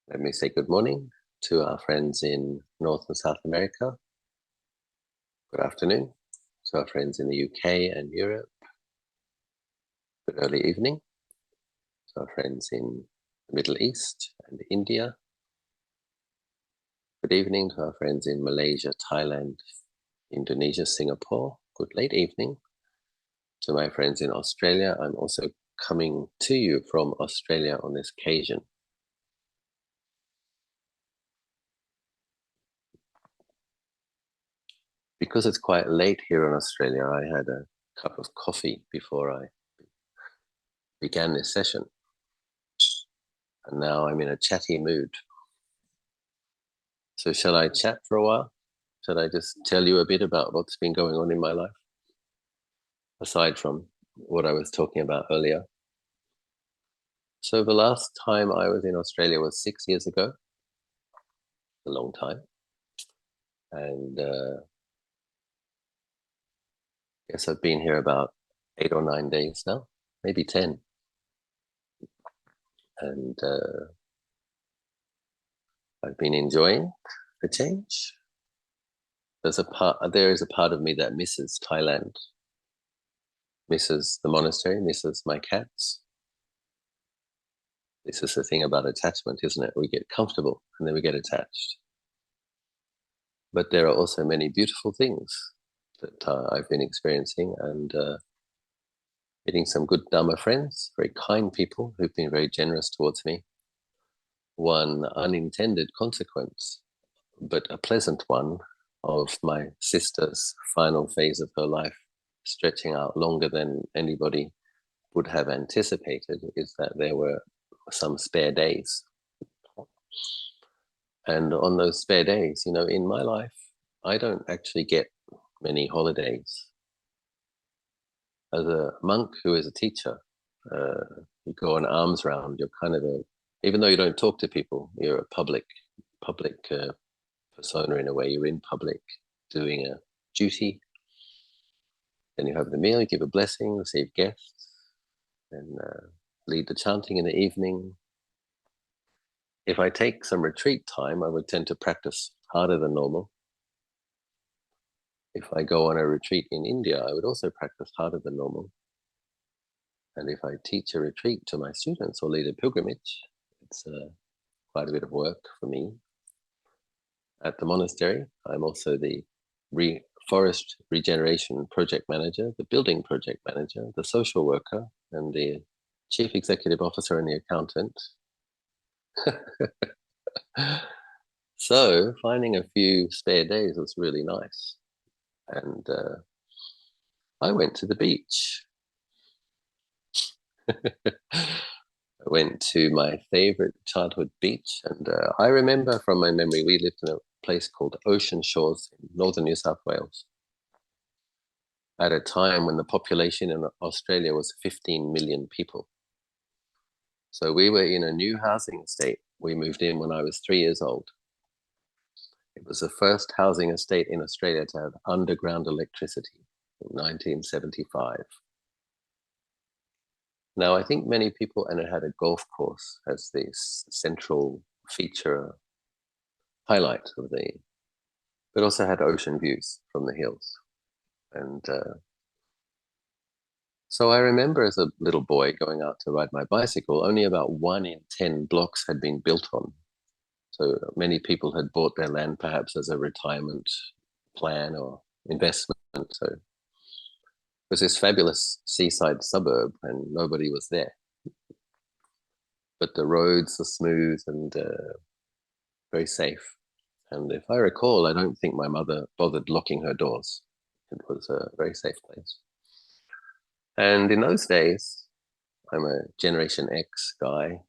Let me say good morning to our friends in North and South America. Good afternoon to our friends in the UK and Europe. Good early evening to our friends in the Middle East and India. Good evening to our friends in Malaysia, Thailand, Indonesia, Singapore. Good late evening to my friends in Australia. I'm also coming to you from Australia on this occasion. Because it's quite late here in Australia, I had a cup of coffee before I began this session. And now I'm in a chatty mood. So shall I chat for a while? Shall I just tell you a bit about what's been going on in my life? Aside from what I was talking about earlier. So the last time I was in Australia was 6 years ago. A long time. And I guess I've been here about 8 or 9 days now, maybe 10. And I've been enjoying the change. There is a part of me that misses Thailand, misses the monastery, misses my cats. This is the thing about attachment, isn't it? We get comfortable and then we get attached. But there are also many beautiful things that I've been experiencing, and meeting some good Dhamma friends, very kind people who've been very generous towards me. One unintended consequence, but a pleasant one, of my sister's final phase of her life stretching out longer than anybody would have anticipated, is that there were some spare days. And on those spare days, you know, in my life, I don't actually get many holidays. As a monk who is a teacher, you go on arms round, you're kind of even though you don't talk to people, you're a public persona in a way. You're in public doing a duty. Then you have the meal, you give a blessing, receive guests, and lead the chanting in the evening. If I take some retreat time, I would tend to practice harder than normal. If I go on a retreat in India, I would also practice harder than normal. And if I teach a retreat to my students or lead a pilgrimage, it's quite a bit of work for me. At the monastery, I'm also the forest regeneration project manager, the building project manager, the social worker, and the chief executive officer and the accountant. So finding a few spare days was really nice. And I went to the beach. I went to my favorite childhood beach, and I remember from my memory, we lived in a place called Ocean Shores in northern New South Wales at a time when the population in Australia was 15 million people. So we were in a new housing estate. We moved in when I was 3 years old. It was the first housing estate in Australia to have underground electricity in 1975. Now, I think many people, and it had a golf course as the central feature highlight of but also had ocean views from the hills. And so I remember as a little boy going out to ride my bicycle, only about 1 in 10 blocks had been built on. So many people had bought their land perhaps as a retirement plan or investment. So it was this fabulous seaside suburb and nobody was there. But the roads are smooth and very safe. And if I recall, I don't think my mother bothered locking her doors. It was a very safe place. And in those days, I'm a Generation X guy.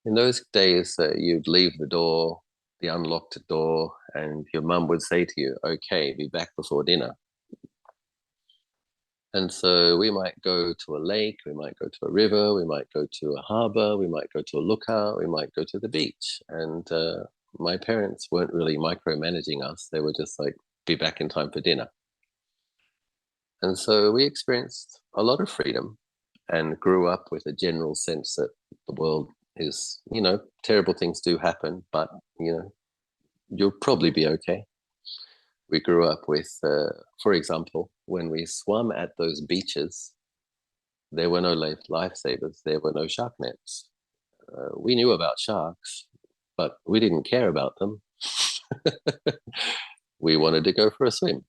In those days, you'd leave the door, the unlocked door, and your mum would say to you, okay, be back before dinner. And so we might go to a lake, we might go to a river, we might go to a harbor, we might go to a lookout, we might go to the beach. And my parents weren't really micromanaging us. They were just like, be back in time for dinner. And so we experienced a lot of freedom and grew up with a general sense that the world is, terrible things do happen, but, you'll probably be okay. We grew up with, for example, when we swam at those beaches, there were no lifesavers, there were no shark nets. We knew about sharks, but we didn't care about them. We wanted to go for a swim.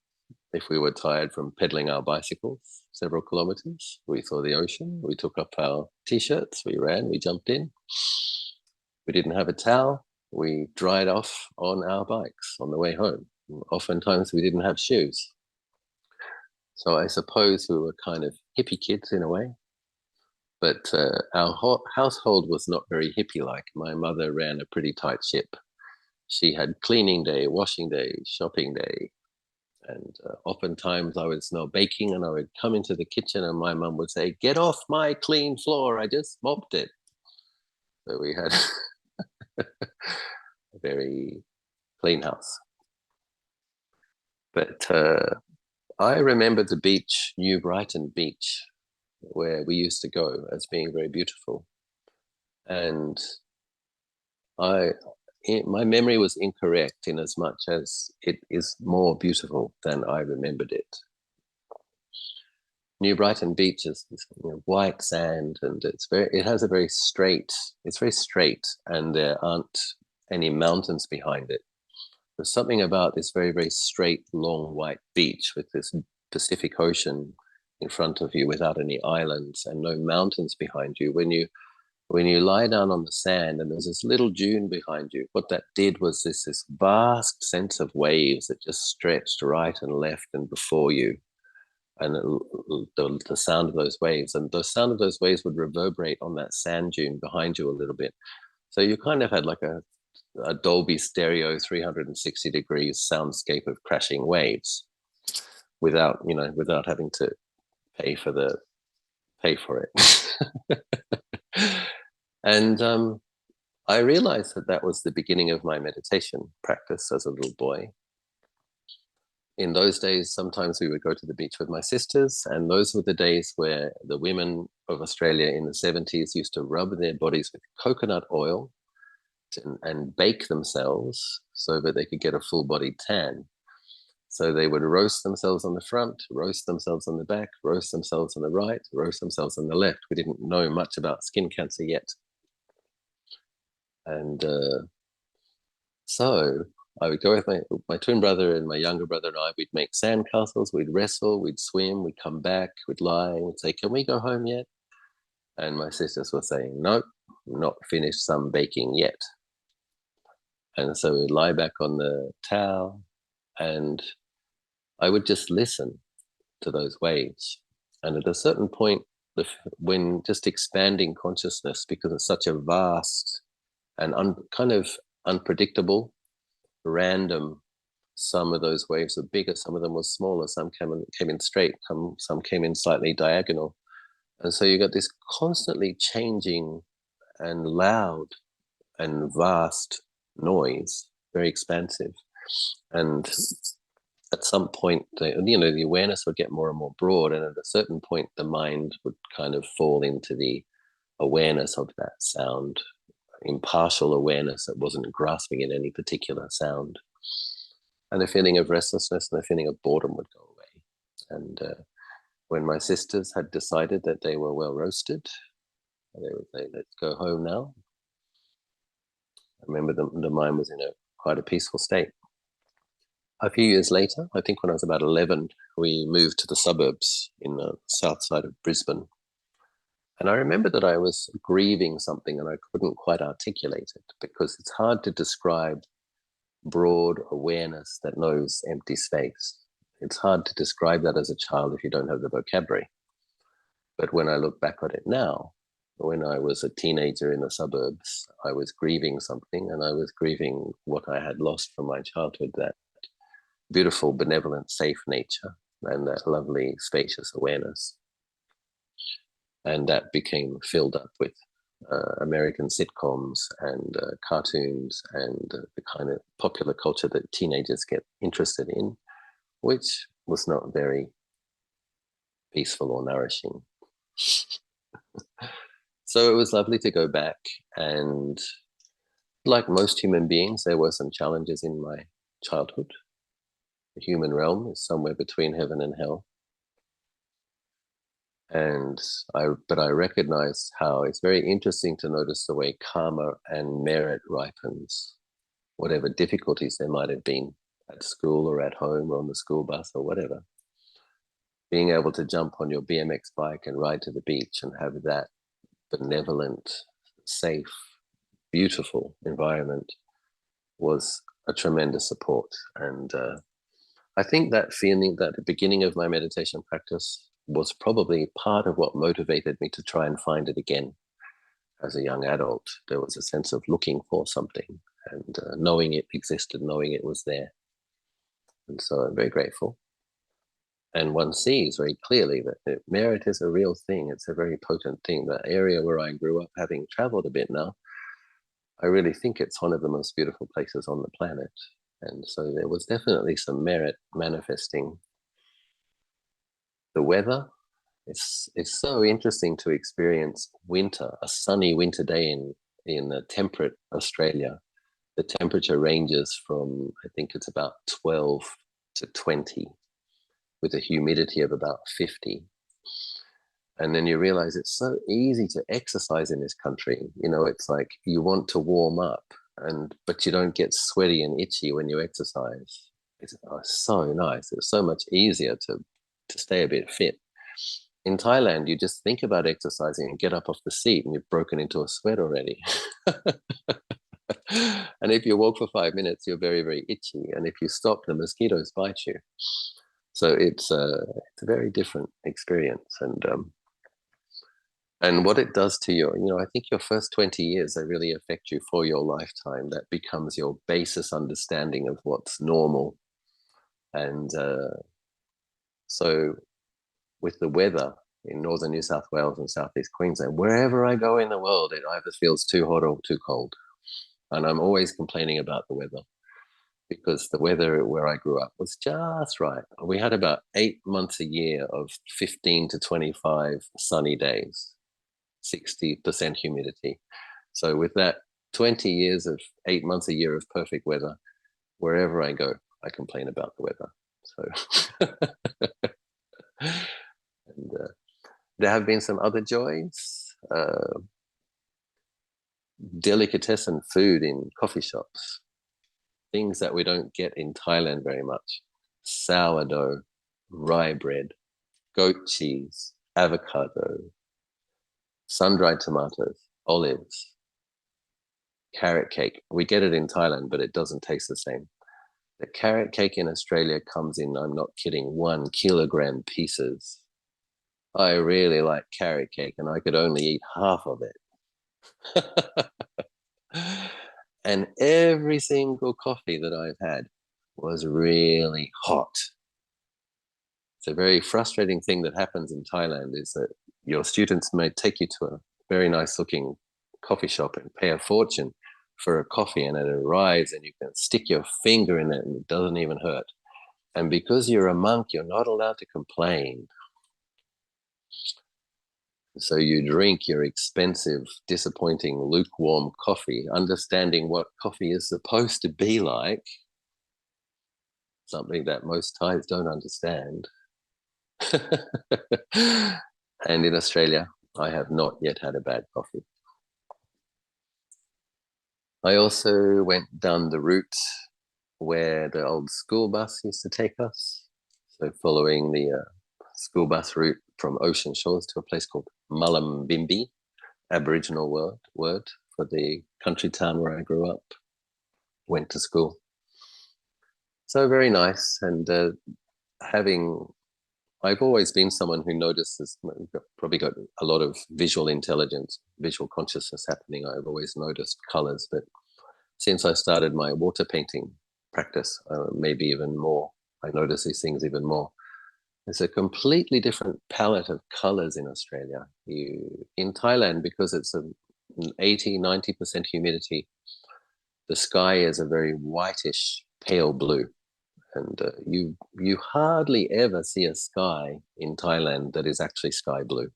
If we were tired from pedaling our bicycles several kilometers, we saw the ocean, we took up our t-shirts, we ran, we jumped in. We didn't have a towel, we dried off on our bikes on the way home. Oftentimes we didn't have shoes. So I suppose we were kind of hippie kids in a way. But our household was not very hippie-like. My mother ran a pretty tight ship. She had cleaning day, washing day, shopping day. And oftentimes I would smell baking and I would come into the kitchen and my mum would say, "Get off my clean floor, I just mopped it." So we had a very clean house. But I remember the beach, New Brighton Beach, where we used to go, as being very beautiful. And my memory was incorrect in as much as it is more beautiful than I remembered it. New Brighton Beach is white sand, and it's very straight, and there aren't any mountains behind it. There's something about this very, very straight, long, white beach with this Pacific Ocean in front of you without any islands and no mountains behind you. When you lie down on the sand and there's this little dune behind you, what that did was this vast sense of waves that just stretched right and left and before you. And the sound of those waves, and the sound of those waves would reverberate on that sand dune behind you a little bit. So you kind of had like a Dolby stereo 360 degrees soundscape of crashing waves without having to pay for it. And I realized that was the beginning of my meditation practice as a little boy. In those days, sometimes we would go to the beach with my sisters, and those were the days where the women of Australia in the 70s used to rub their bodies with coconut oil and bake themselves so that they could get a full body tan. So they would roast themselves on the front, roast themselves on the back, roast themselves on the right, roast themselves on the left. We didn't know much about skin cancer yet. And so I would go with my twin brother and my younger brother and I. We'd make sandcastles, we'd wrestle, we'd swim, we'd come back, we'd lie, we'd say, "Can we go home yet?" And my sisters were saying, "Nope, not finished some baking yet." And so we'd lie back on the towel and I would just listen to those waves. And at a certain point, when just expanding consciousness, because it's such a vast and kind of unpredictable, random, some of those waves were bigger, some of them were smaller, some came in straight, some came in slightly diagonal. And so you got this constantly changing and loud and vast noise, very expansive. And at some point, the awareness would get more and more broad. And at a certain point, the mind would kind of fall into the awareness of that sound, impartial awareness that wasn't grasping in any particular sound. And the feeling of restlessness and the feeling of boredom would go away. And when my sisters had decided that they were well roasted, they would say, "Let's go home now." I remember the mind was in quite a peaceful state. A few years later, I think when I was about 11, we moved to the suburbs in the south side of Brisbane. And I remember that I was grieving something and I couldn't quite articulate it because it's hard to describe broad awareness that knows empty space. It's hard to describe that as a child if you don't have the vocabulary. But when I look back at it now, when I was a teenager in the suburbs, I was grieving something, and I was grieving what I had lost from my childhood, that beautiful, benevolent, safe nature and that lovely, spacious awareness. And that became filled up with American sitcoms and cartoons and the kind of popular culture that teenagers get interested in, which was not very peaceful or nourishing. So it was lovely to go back, and like most human beings, there were some challenges in my childhood. The human realm is somewhere between heaven and hell. And but I recognized how it's very interesting to notice the way karma and merit ripens, whatever difficulties there might have been at school or at home or on the school bus or whatever. Being able to jump on your BMX bike and ride to the beach and have that benevolent, safe, beautiful environment was a tremendous support. And I think that feeling, that the beginning of my meditation practice was probably part of what motivated me to try and find it again. As a young adult, there was a sense of looking for something and knowing it existed, knowing it was there. And so I'm very grateful. And one sees very clearly that merit is a real thing. It's a very potent thing. The area where I grew up, having traveled a bit now, I really think it's one of the most beautiful places on the planet. And so there was definitely some merit manifesting. The weather, it's so interesting to experience winter, a sunny winter day in temperate Australia. The temperature ranges from, I think it's about 12 to 20, with a humidity of about 50. And then you realize it's so easy to exercise in this country. You know, it's like you want to warm up, but you don't get sweaty and itchy when you exercise. It's so nice. It's so much easier to stay a bit fit. In Thailand, you just think about exercising and get up off the seat and you've broken into a sweat already. And if you walk for 5 minutes, you're very, very itchy. And if you stop, the mosquitoes bite you. So it's a very different experience. And what it does to you, I think your first 20 years, they really affect you for your lifetime. That becomes your basis understanding of what's normal. And so with the weather in northern New South Wales and southeast Queensland, wherever I go in the world, it either feels too hot or too cold. And I'm always complaining about the weather, because the weather where I grew up was just right. We had about 8 months a year of 15 to 25 sunny days, 60% humidity. So with that 20 years of 8 months a year of perfect weather, wherever I go, I complain about the weather. So and there have been some other joys. Delicatessen food in coffee shops, things that we don't get in Thailand very much. Sourdough, rye bread, goat cheese, avocado, sun-dried tomatoes, olives, carrot cake. We get it in Thailand, but it doesn't taste the same. The carrot cake in Australia comes in, I'm not kidding, 1 kilogram pieces. I really like carrot cake, and I could only eat half of it. And every single coffee that I've had was really hot. It's a very frustrating thing that happens in Thailand, is that your students may take you to a very nice looking coffee shop and pay a fortune for a coffee, and it arrives and you can stick your finger in it and it doesn't even hurt. And because you're a monk, you're not allowed to complain. So you drink your expensive, disappointing, lukewarm coffee, understanding what coffee is supposed to be like, something that most Thais don't understand. And in Australia, I have not yet had a bad coffee. I also went down the route where the old school bus used to take us. So following the school bus route from Ocean Shores to a place called Mullumbimby, Aboriginal word for the country town where I grew up, went to school. So very nice. And I've always been someone who notices, probably got a lot of visual intelligence, visual consciousness happening. I've always noticed colors, but since I started my water painting practice, maybe even more, I notice these things even more. There's a completely different palette of colors in Australia. In Thailand, because it's 80–90% humidity, the sky is a very whitish, pale blue. And you hardly ever see a sky in Thailand that is actually sky blue.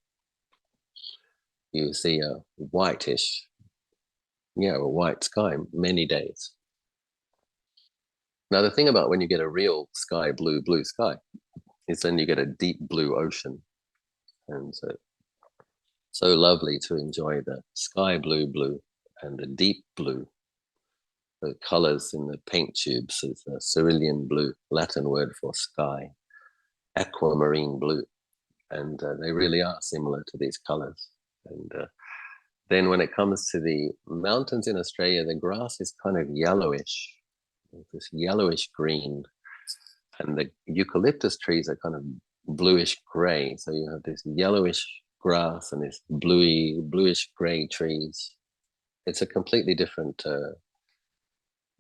you see a whitish, a white sky many days. Now, the thing about when you get a real sky, blue sky, is then you get a deep blue ocean. And so lovely to enjoy the sky blue and the deep blue. The colors in the paint tubes is a cerulean blue, Latin word for sky, aquamarine blue. And they really are similar to these colors. And then when it comes to the mountains in Australia, the grass is kind of yellowish, this yellowish green. And the eucalyptus trees are kind of bluish gray. So you have this yellowish grass and this bluish gray trees. It's a completely different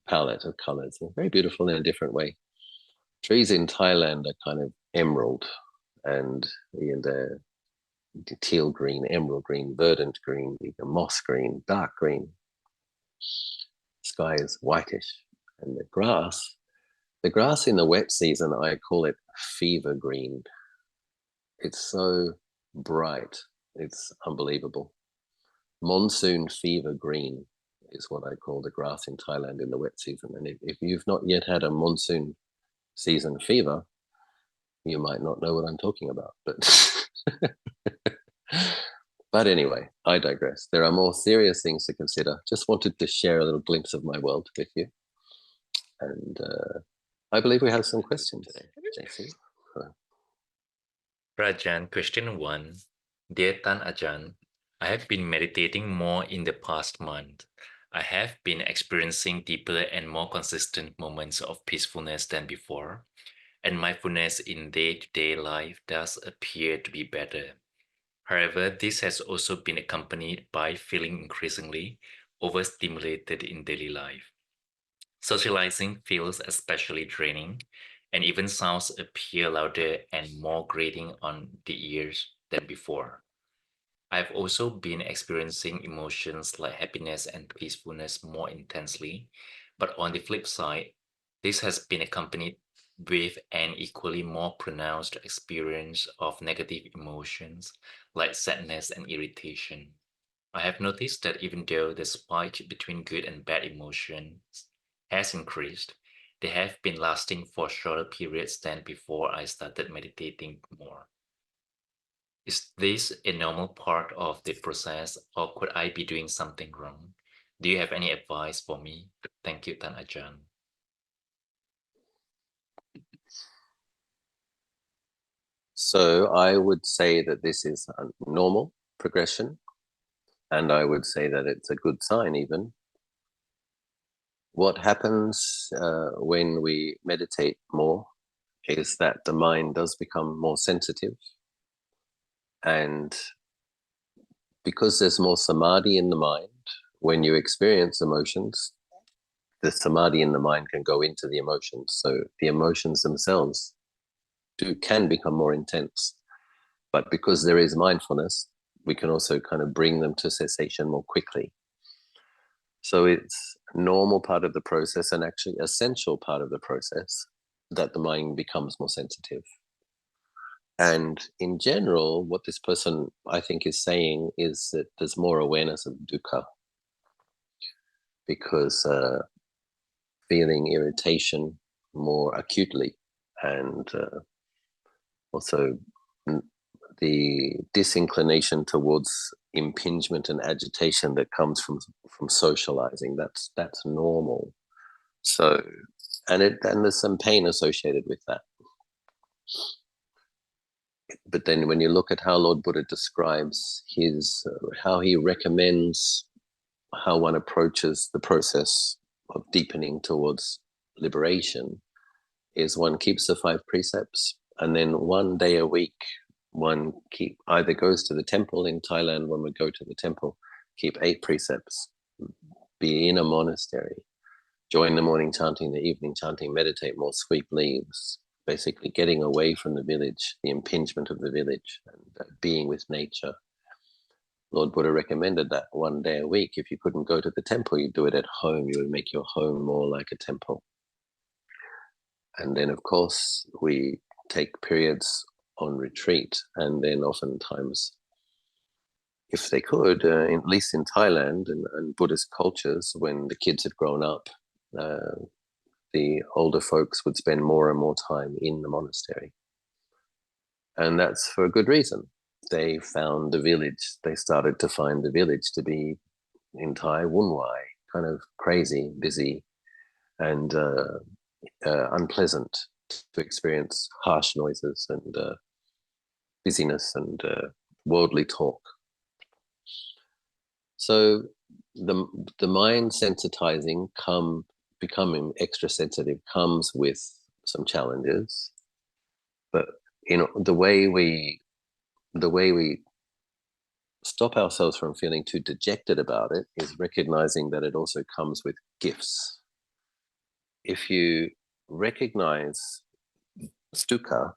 palette of colors. They're very beautiful in a different way. Trees in Thailand are kind of emerald and the teal green, emerald green, verdant green, moss green, dark green. Sky is whitish. And the grass in the wet season, I call it fever green. It's so bright. It's unbelievable. Monsoon fever green is what I call the grass in Thailand in the wet season. And if you've not yet had a monsoon season fever, you might not know what I'm talking about. But anyway, I digress. There are more serious things to consider. Just wanted to share a little glimpse of my world with you. And I believe we have some questions today, JC. Rajan, question 1. Dear Tan Ajahn, I have been meditating more in the past month. I have been experiencing deeper and more consistent moments of peacefulness than before, and mindfulness in day-to-day life does appear to be better. However, this has also been accompanied by feeling increasingly overstimulated in daily life. Socializing feels especially draining, and even sounds appear louder and more grating on the ears than before. I've also been experiencing emotions like happiness and peacefulness more intensely, but on the flip side, this has been accompanied with an equally more pronounced experience of negative emotions like sadness and irritation. I have noticed that even though the spike between good and bad emotions has increased, they have been lasting for shorter periods than before I started meditating more. Is this a normal part of the process, or could I be doing something wrong? Do you have any advice for me? Thank you, Tan Ajahn. So I would say that this is a normal progression, and I would say that it's a good sign even. What happens when we meditate more is that the mind does become more sensitive, and because there's more samadhi in the mind, when you experience emotions, the samadhi in the mind can go into the emotions. So the emotions themselves can become more intense. But because there is mindfulness, we can also kind of bring them to cessation more quickly. So it's a normal part of the process, and actually essential part of the process, that the mind becomes more sensitive. And in general, what this person, I think, is saying is that there's more awareness of dukkha, because feeling irritation more acutely, and also the disinclination towards impingement and agitation that comes from socializing. That's normal. So, and there's some pain associated with that. But then when you look at how Lord Buddha describes how he recommends how one approaches the process of deepening towards liberation, is one keeps the 5 precepts, and then one day a week one either goes to the temple in Thailand. When we go to the temple, keep 8 precepts, be in a monastery, join the morning chanting, the evening chanting, meditate more, sweep leaves, basically getting away from the village, the impingement of the village, and being with nature. Lord Buddha recommended that one day a week. If you couldn't go to the temple, you'd do it at home. You would make your home more like a temple. And then, of course, we take periods on retreat, and then oftentimes if they could, at least in Thailand and Buddhist cultures, when the kids had grown up, the older folks would spend more and more time in the monastery. And that's for a good reason. They found the village, they started to find the village to be, in Thai, Wunwai, kind of crazy, busy, and unpleasant to experience harsh noises and busyness and worldly talk. So the mind sensitizing, becoming extra sensitive, comes with some challenges, but the way we stop ourselves from feeling too dejected about it is recognizing that it also comes with gifts. If you recognize dukkha,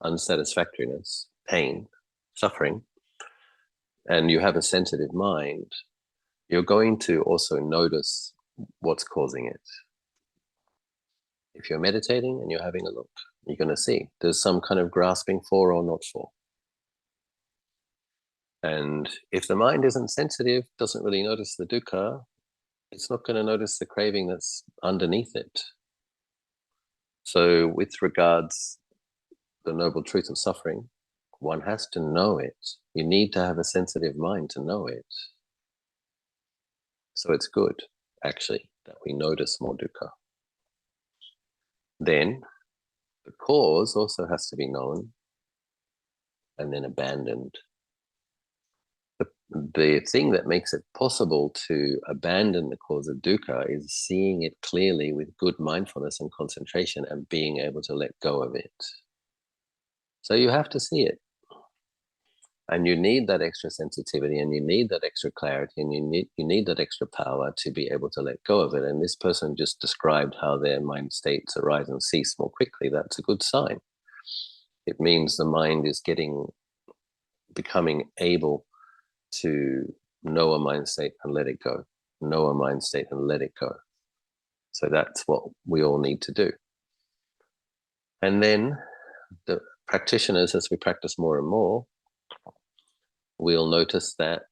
unsatisfactoriness, pain, suffering, and you have a sensitive mind, you're going to also notice what's causing it. If you're meditating and you're having a look, you're going to see there's some kind of grasping for or not for. And if the mind isn't sensitive, doesn't really notice the dukkha, it's not going to notice the craving that's underneath it. So with regards the noble truth of suffering, one has to know it. You need to have a sensitive mind to know it. So it's good, actually, that we notice more dukkha. Then the cause also has to be known and then abandoned. The thing that makes it possible to abandon the cause of dukkha is seeing it clearly with good mindfulness and concentration and being able to let go of it. So you have to see it. And you need that extra sensitivity, and you need that extra clarity, and you need that extra power to be able to let go of it. And this person just described how their mind states arise and cease more quickly. That's a good sign. It means the mind is becoming able to know a mind state and let it go, know a mind state and let it go. So that's what we all need to do. And then the practitioners, as we practice more and more, we'll notice that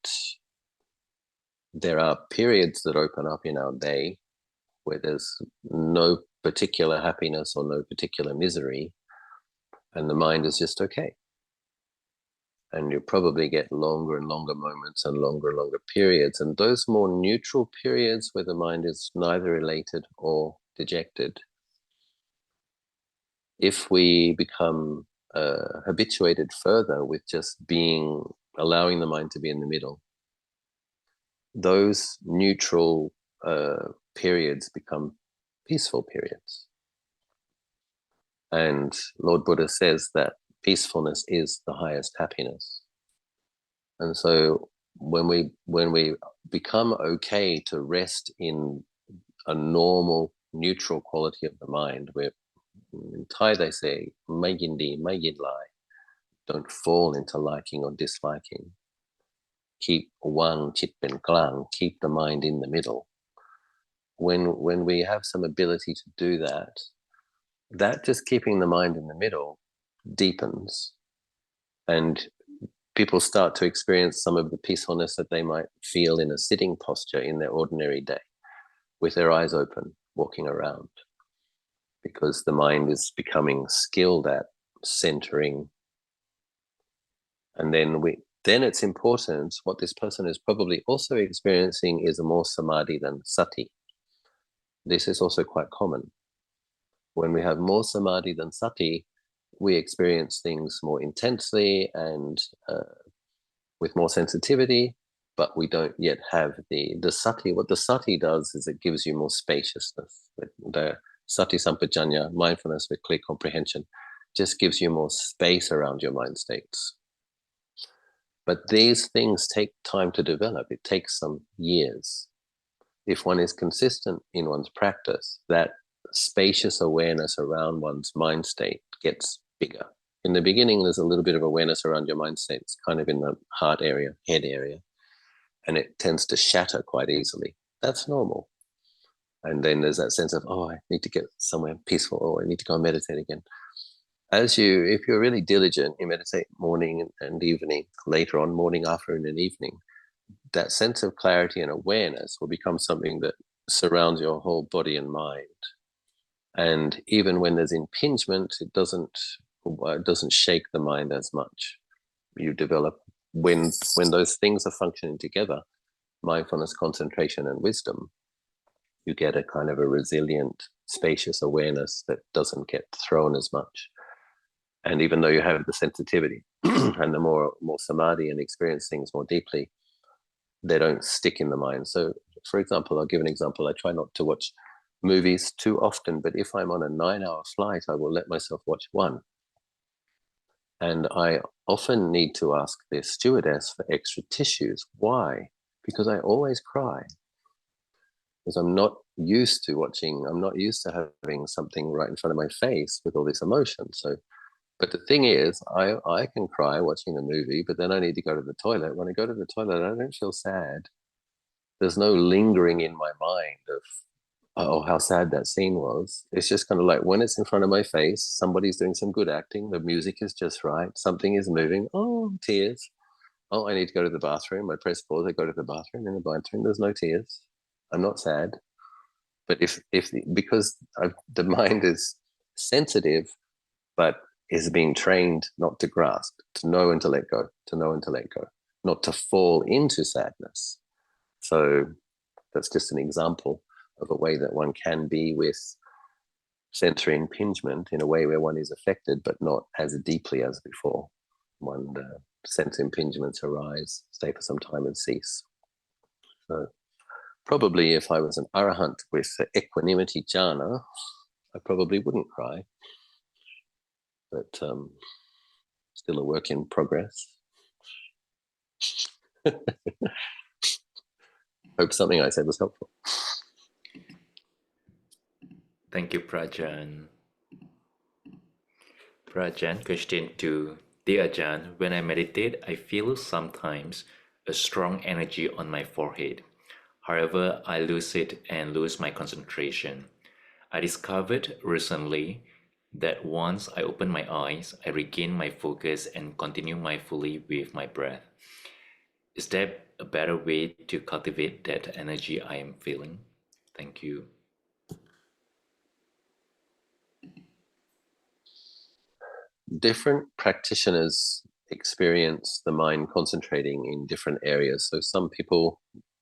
there are periods that open up in our day where there's no particular happiness or no particular misery, and the mind is just okay. And you'll probably get longer and longer moments and longer periods. And those more neutral periods where the mind is neither elated or dejected, if we become habituated further with just allowing the mind to be in the middle, those neutral periods become peaceful periods. And Lord Buddha says that peacefulness is the highest happiness. And so when we become okay to rest in a normal, neutral quality of the mind, where in Thai they say, "Mai yin di, mai yin lai," don't fall into liking or disliking. Keep wang chit pen klang, keep the mind in the middle. When we have some ability to do that just keeping the mind in the middle deepens, and people start to experience some of the peacefulness that they might feel in a sitting posture in their ordinary day, with their eyes open, walking around, because the mind is becoming skilled at centering. And then it's important, what this person is probably also experiencing is a more samadhi than sati. This is also quite common. When we have more samadhi than sati, we experience things more intensely and with more sensitivity, but we don't yet have the sati. What the sati does is it gives you more spaciousness. The sati sampajanya, mindfulness with clear comprehension, just gives you more space around your mind states. But these things take time to develop. It takes some years. If one is consistent in one's practice, that spacious awareness around one's mind state gets bigger. In the beginning, there's a little bit of awareness around your mind state. It's kind of in the heart area, head area, and it tends to shatter quite easily. That's normal. And then there's that sense of, oh, I need to get somewhere peaceful, or I need to go and meditate again. if you're really diligent, you meditate morning and evening, later on, morning, afternoon, and evening, that sense of clarity and awareness will become something that surrounds your whole body and mind. And even when there's impingement, it doesn't shake the mind as much. You develop when those things are functioning together, mindfulness, concentration, and wisdom, you get a kind of a resilient, spacious awareness that doesn't get thrown as much. And even though you have the sensitivity and the more samadhi and experience things more deeply, they don't stick in the mind. So, for example, I'll give an example. I try not to watch movies too often, but if I'm on a 9-hour flight, I will let myself watch one. And I often need to ask the stewardess for extra tissues. Why? Because I always cry. Because I'm not used to having something right in front of my face with all this emotion. So, but the thing is, I can cry watching a movie, but then I need to go to the toilet. When I go to the toilet, I don't feel sad. There's no lingering in my mind of, oh, how sad that scene was. It's just kind of like when it's in front of my face, somebody's doing some good acting, the music is just right, something is moving, oh, tears. Oh, I need to go to the bathroom. I press pause, I go to the bathroom. In the bathroom, there's no tears. I'm not sad. But because the mind is sensitive, but is being trained not to grasp, to know and to let go, to know and to let go, not to fall into sadness. So that's just an example of a way that one can be with sensory impingement in a way where one is affected, but not as deeply as before. One sense impingements arise, stay for some time and cease. So probably if I was an arahant with equanimity jhana, I probably wouldn't cry. But still a work in progress. Hope something I said was helpful. Thank you, Prajan. Prajan, question 2. Dear Ajahn, when I meditate, I feel sometimes a strong energy on my forehead. However, I lose it and lose my concentration. I discovered recently that once I open my eyes, I regain my focus and continue mindfully with my breath. Is there a better way to cultivate that energy I am feeling? Thank you. Different practitioners experience the mind concentrating in different areas. So some people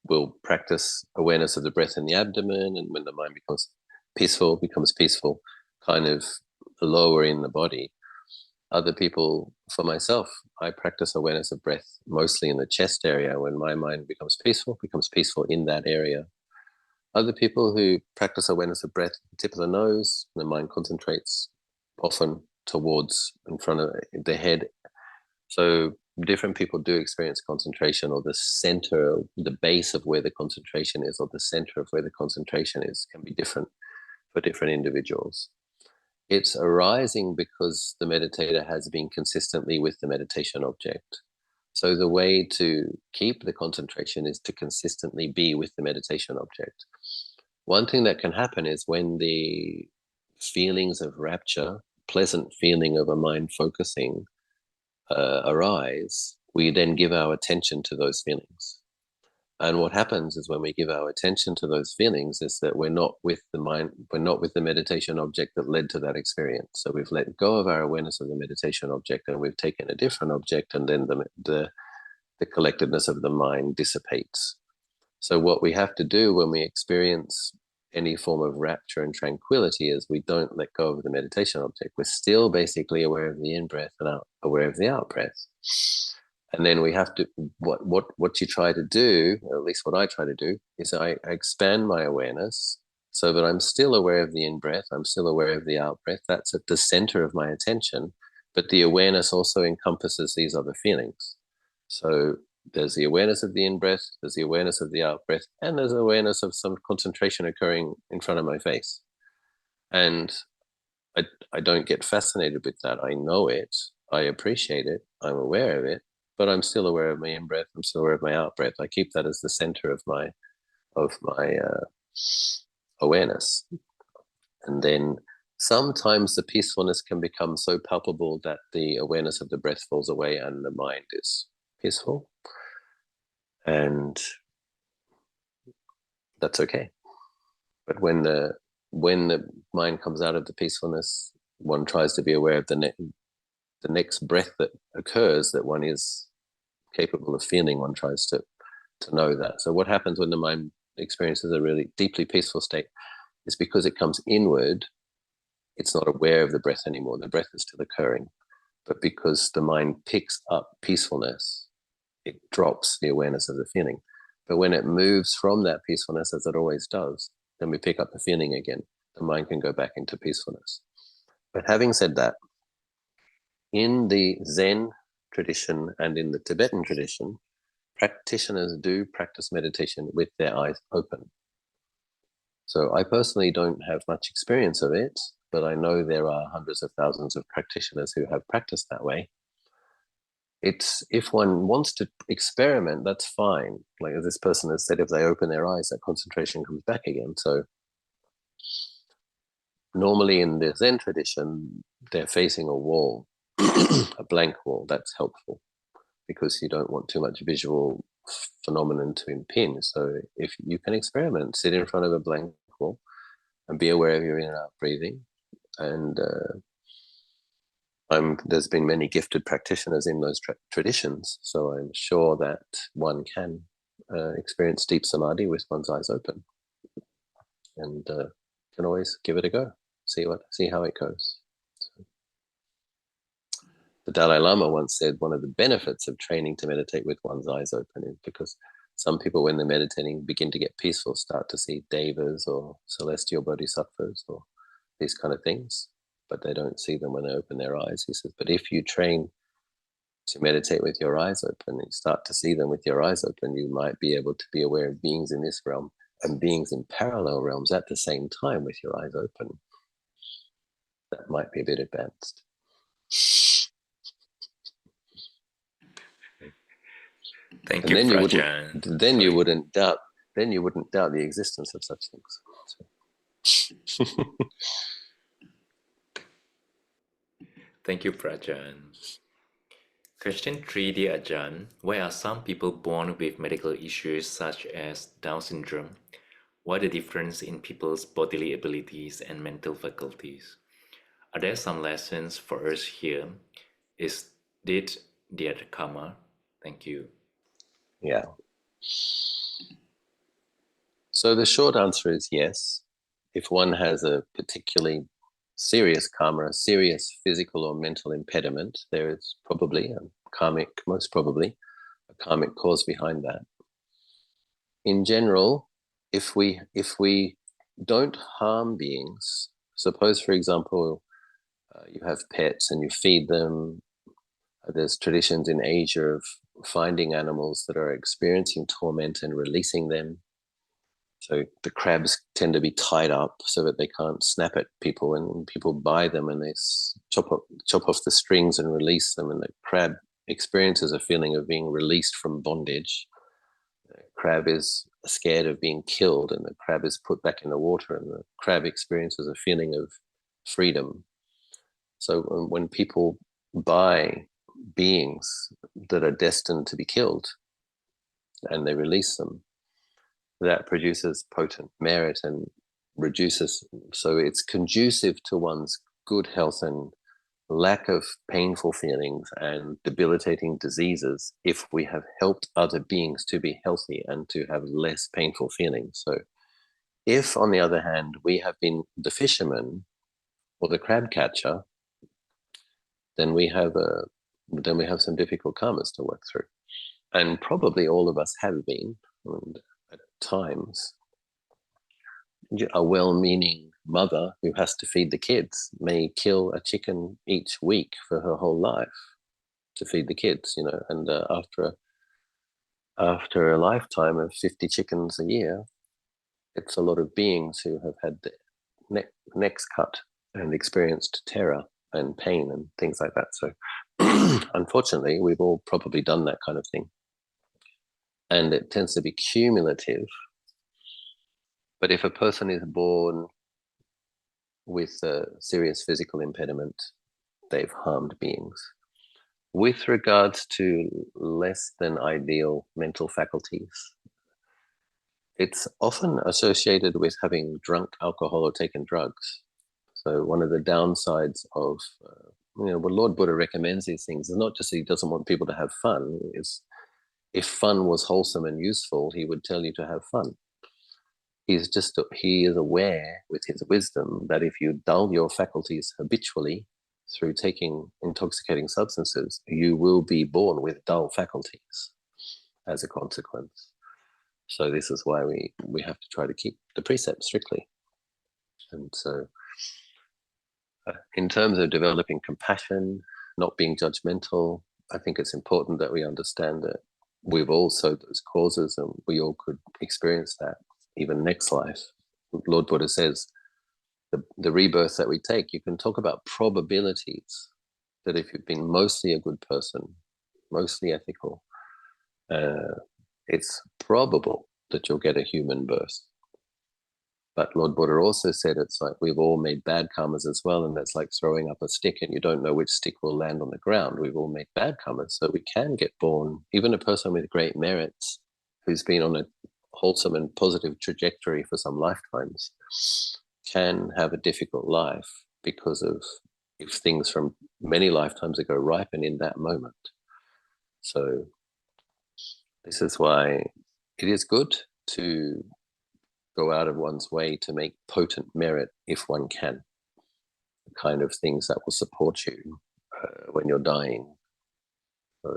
will practice awareness of the breath in the abdomen, and when the mind becomes peaceful, kind of lower in the body. Other people, for myself, I practice awareness of breath mostly in the chest area. When my mind becomes peaceful in that area. Other people who practice awareness of breath at the tip of the nose, the mind concentrates often towards in front of the head. So different people do experience concentration, or the center, the base of where the concentration is, or the center of where the concentration is, can be different for different individuals. It's arising because the meditator has been consistently with the meditation object. So the way to keep the concentration is to consistently be with the meditation object. One thing that can happen is when the feelings of rapture, pleasant feeling of a mind focusing, arise, we then give our attention to those feelings. And what happens is when we give our attention to those feelings is that we're not with the mind, we're not with the meditation object that led to that experience. So we've let go of our awareness of the meditation object and we've taken a different object, and then the collectedness of the mind dissipates. So what we have to do when we experience any form of rapture and tranquility is we don't let go of the meditation object. We're still basically aware of the in-breath and aware of the out-breath. And then we have to, what you try to do, or at least what I try to do, is I expand my awareness so that I'm still aware of the in-breath, I'm still aware of the out-breath. That's at the center of my attention, but the awareness also encompasses these other feelings. So there's the awareness of the in-breath, there's the awareness of the out-breath, and there's awareness of some concentration occurring in front of my face. And I don't get fascinated with that. I know it, I appreciate it, I'm aware of it, but I'm still aware of my in-breath, I'm still aware of my out-breath. I keep that as the center of my awareness. And then sometimes the peacefulness can become so palpable that the awareness of the breath falls away and the mind is peaceful. And that's okay. But when the mind comes out of the peacefulness, one tries to be aware of the next breath that occurs that one is capable of feeling. One tries to know that. So what happens when the mind experiences a really deeply peaceful state is because it comes inward, it's not aware of the breath anymore. The breath is still occurring. But because the mind picks up peacefulness, it drops the awareness of the feeling. But when it moves from that peacefulness, as it always does, then we pick up the feeling again. The mind can go back into peacefulness. But having said that, in the Zen tradition and in the Tibetan tradition, practitioners do practice meditation with their eyes open. So I personally don't have much experience of it, but I know there are hundreds of thousands of practitioners who have practiced that way. It's, if one wants to experiment, that's fine. Like as this person has said, if they open their eyes, that concentration comes back again. So normally in the Zen tradition, they're facing a wall, a blank wall. That's helpful because you don't want too much visual phenomenon to impinge. So if you can experiment, sit in front of a blank wall and be aware of your in and out breathing. And there's been many gifted practitioners in those traditions, so I'm sure that one can experience deep samadhi with one's eyes open, and can always give it a go, see how it goes. So, the Dalai Lama once said one of the benefits of training to meditate with one's eyes open is because some people, when they're meditating, begin to get peaceful, start to see devas or celestial bodhisattvas or these kind of things, but they don't see them when they open their eyes. He says, but if you train to meditate with your eyes open, and you start to see them with your eyes open, you might be able to be aware of beings in this realm and beings in parallel realms at the same time with your eyes open. That might be a bit advanced. Thank and you, then Prajan. then you wouldn't doubt the existence of such things. So. Thank you, Prajan. Question 3, dear Ajahn. Why are some people born with medical issues such as Down syndrome? What are the difference in people's bodily abilities and mental faculties? Are there some lessons for us here? Is it their karma? Thank you. Yeah. So the short answer is yes. If one has a particularly serious karma, a serious physical or mental impediment, there is probably most probably, a karmic cause behind that. In general, if we don't harm beings, suppose, for example, you have pets and you feed them. There's traditions in Asia of finding animals that are experiencing torment and releasing them. So the crabs tend to be tied up so that they can't snap at people, and people buy them and they chop off the strings and release them, and the crab experiences a feeling of being released from bondage. The crab is scared of being killed, and the crab is put back in the water, and the crab experiences a feeling of freedom. So when people buy beings that are destined to be killed and they release them, that produces potent merit and reduces, so it's conducive to one's good health and lack of painful feelings and debilitating diseases if we have helped other beings to be healthy and to have less painful feelings. So if, on the other hand, we have been the fisherman or the crab catcher, then we have some difficult karmas to work through. And probably all of us have been, and at times. A well-meaning mother who has to feed the kids may kill a chicken each week for her whole life to feed the kids, and after a lifetime of 50 chickens a year, it's a lot of beings who have had their necks cut and experienced terror and pain and things like that. So unfortunately, we've all probably done that kind of thing. And it tends to be cumulative. But if a person is born with a serious physical impediment, they've harmed beings. With regards to less than ideal mental faculties, it's often associated with having drunk alcohol or taken drugs. So one of the downsides of, when Lord Buddha recommends these things, is not just he doesn't want people to have fun. It's, if fun was wholesome and useful, he would tell you to have fun. He is aware with his wisdom that if you dull your faculties habitually through taking intoxicating substances, you will be born with dull faculties as a consequence. So this is why we have to try to keep the precepts strictly. And so in terms of developing compassion, not being judgmental, I think it's important that we understand that we've all sowed those causes and we all could experience that even next life. Lord Buddha says the rebirth that we take, you can talk about probabilities, that if you've been mostly a good person, mostly ethical, it's probable that you'll get a human birth. But Lord Buddha also said it's like we've all made bad karmas as well, and that's like throwing up a stick and you don't know which stick will land on the ground. We've all made bad karmas, so we can get born. Even a person with great merits who's been on a wholesome and positive trajectory for some lifetimes can have a difficult life because of if things from many lifetimes ago ripen in that moment. So this is why it is good to go out of one's way to make potent merit if one can. The kind of things that will support you when you're dying. So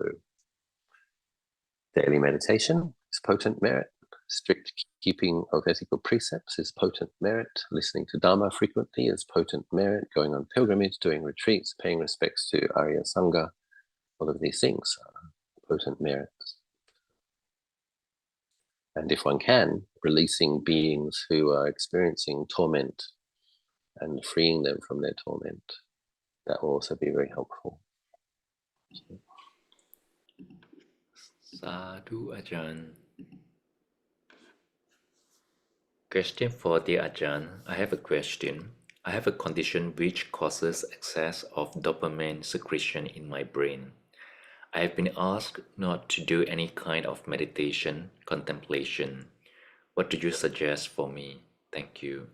daily meditation is potent merit. Strict keeping of ethical precepts is potent merit. Listening to Dharma frequently is potent merit. Going on pilgrimage, doing retreats, paying respects to Arya Sangha, all of these things are potent merits. And if one can, releasing beings who are experiencing torment and freeing them from their torment, that will also be very helpful. Sadhu Ajahn. Question for the Ajahn. I have a question. I have a condition which causes excess of dopamine secretion in my brain. I have been asked not to do any kind of meditation, contemplation. What do you suggest for me? Thank you.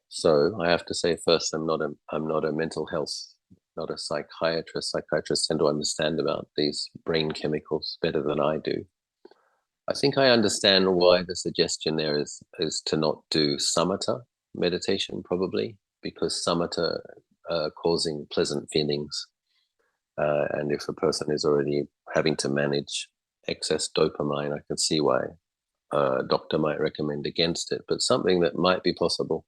So I have to say first, I'm not a mental health, not a psychiatrist. Psychiatrists tend to understand about these brain chemicals better than I do. I think I understand why the suggestion there is to not do samatha meditation, probably, because samatha causing pleasant feelings. And if a person is already having to manage excess dopamine, I can see why a doctor might recommend against it. But something that might be possible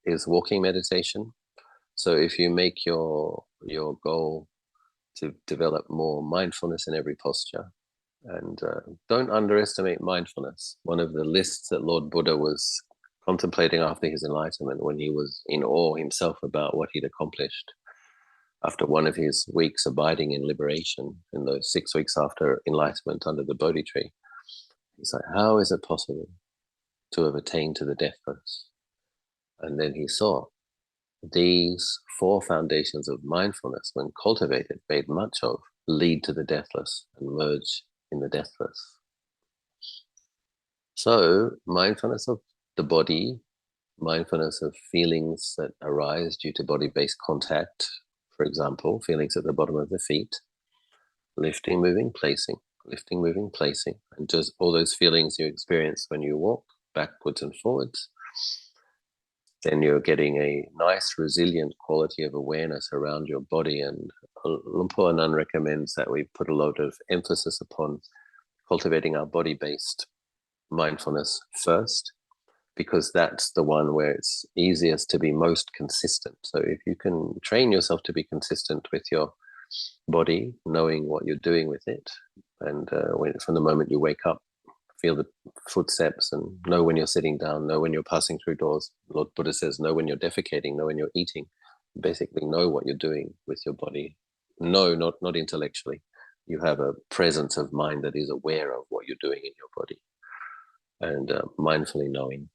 is walking meditation. So if you make your goal to develop more mindfulness in every posture, and don't underestimate mindfulness. One of the lists that Lord Buddha was contemplating after his enlightenment, when he was in awe himself about what he'd accomplished, after one of his weeks abiding in liberation, in those 6 weeks after enlightenment under the Bodhi tree, he's like, how is it possible to have attained to the deathless? And then he saw these 4 foundations of mindfulness, when cultivated, made much of, lead to the deathless and merge in the deathless. So mindfulness of the body, mindfulness of feelings that arise due to body-based contact, for example, feelings at the bottom of the feet, lifting, moving, placing, and just all those feelings you experience when you walk backwards and forwards. Then you're getting a nice, resilient quality of awareness around your body. And Luang Por Anan recommends that we put a lot of emphasis upon cultivating our body-based mindfulness first, because that's the one where it's easiest to be most consistent. So if you can train yourself to be consistent with your body, knowing what you're doing with it, and from the moment you wake up, feel the footsteps and know when you're sitting down, know when you're passing through doors. Lord Buddha says, know when you're defecating, know when you're eating. Basically know what you're doing with your body. No, not intellectually. You have a presence of mind that is aware of what you're doing in your body. and mindfully knowing.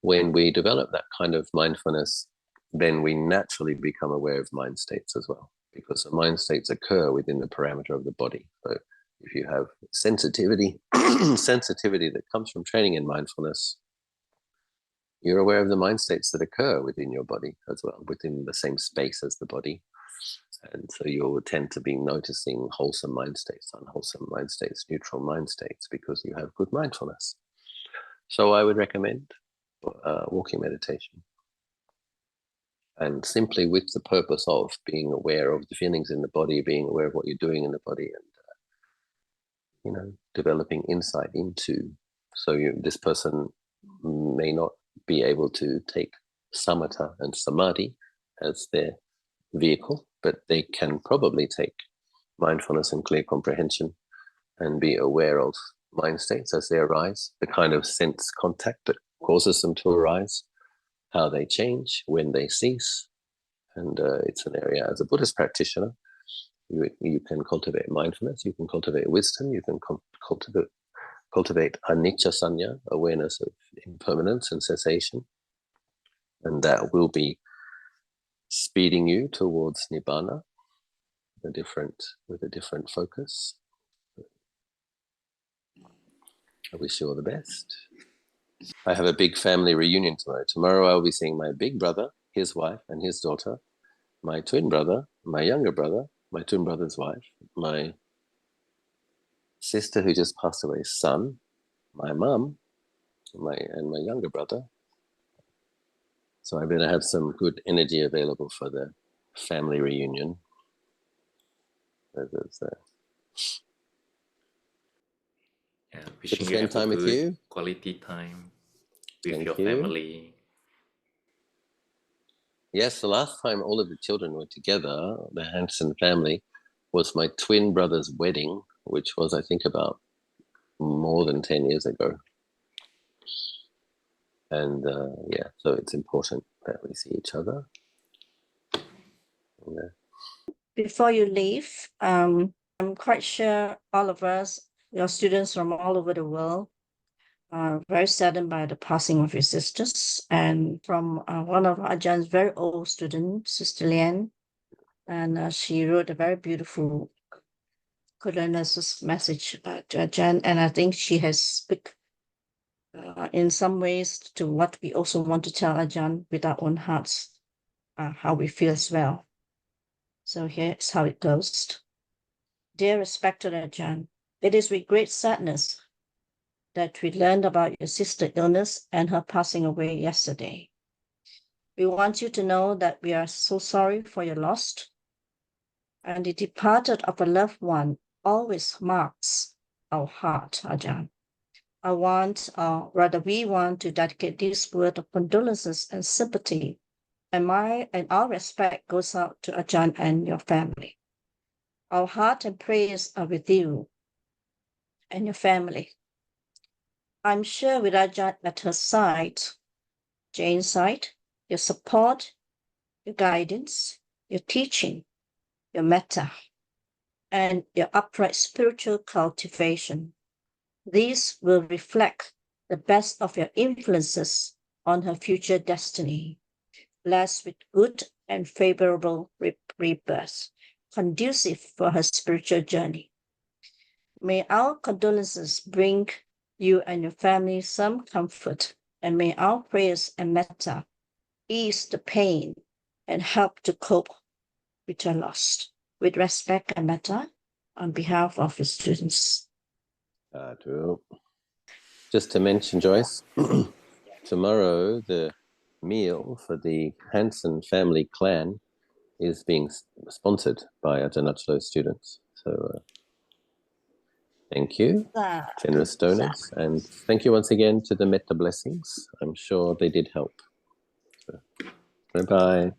When we develop that kind of mindfulness, then we naturally become aware of mind states as well, because the mind states occur within the parameter of the body. So if you have sensitivity, sensitivity that comes from training in mindfulness, you're aware of the mind states that occur within your body as well, within the same space as the body. And so you'll tend to be noticing wholesome mind states, unwholesome mind states, neutral mind states, because you have good mindfulness. So I would recommend walking meditation. And simply with the purpose of being aware of the feelings in the body, being aware of what you're doing in the body, and developing insight into. So this person may not be able to take samatha and samadhi as their vehicle, but they can probably take mindfulness and clear comprehension and be aware of mind states as they arise, the kind of sense contact that causes them to arise, how they change, when they cease. And it's an area, as a Buddhist practitioner, you can cultivate mindfulness, you can cultivate wisdom, you can cultivate anicca sanya, awareness of impermanence and cessation. And that will be speeding you towards nibbana with a different focus. I wish you all the best. I have a big family reunion tomorrow. Tomorrow I'll be seeing my big brother, his wife, and his daughter, my twin brother, my younger brother, my twin brother's wife, my sister who just passed away's son, my mum, and my younger brother. So I better have some good energy available for the family reunion. Wishing you have time a with good you. quality time with Thank your you. family. Yes, the last time all of the children were together, the Hanson family, was my twin brother's wedding, which was, I think, about more than 10 years ago. And so it's important that we see each other. Yeah. Before you leave, I'm quite sure all of us, your students from all over the world, are very saddened by the passing of your sisters. And from one of Ajahns' very old students, Sister Lian, and she wrote a very beautiful condolences message to Ajahn, and I think she has speak in some ways to what we also want to tell Ajahn with our own hearts, how we feel as well. So here's how it goes. Dear respected Ajahn, it is with great sadness that we learned about your sister's illness and her passing away yesterday. We want you to know that we are so sorry for your loss, and the departure of a loved one always marks our heart, Ajahn. We want to dedicate this word of condolences and sympathy, and our respect goes out to Ajahn and your family. Our heart and prayers are with you and your family. I'm sure with Ajahn at her side, Jane's side, your support, your guidance, your teaching, your metta, and your upright spiritual cultivation. These will reflect the best of your influences on her future destiny, blessed with good and favorable rebirth, conducive for her spiritual journey. May our condolences bring you and your family some comfort, and may our prayers and metta ease the pain and help to cope with your loss. With respect and metta, on behalf of the students. Just to mention, Joyce, tomorrow the meal for the Hanson family clan is being sponsored by Untitled students. So thank you, generous donors, and thank you once again to the Metta Blessings. I'm sure they did help. So, bye-bye.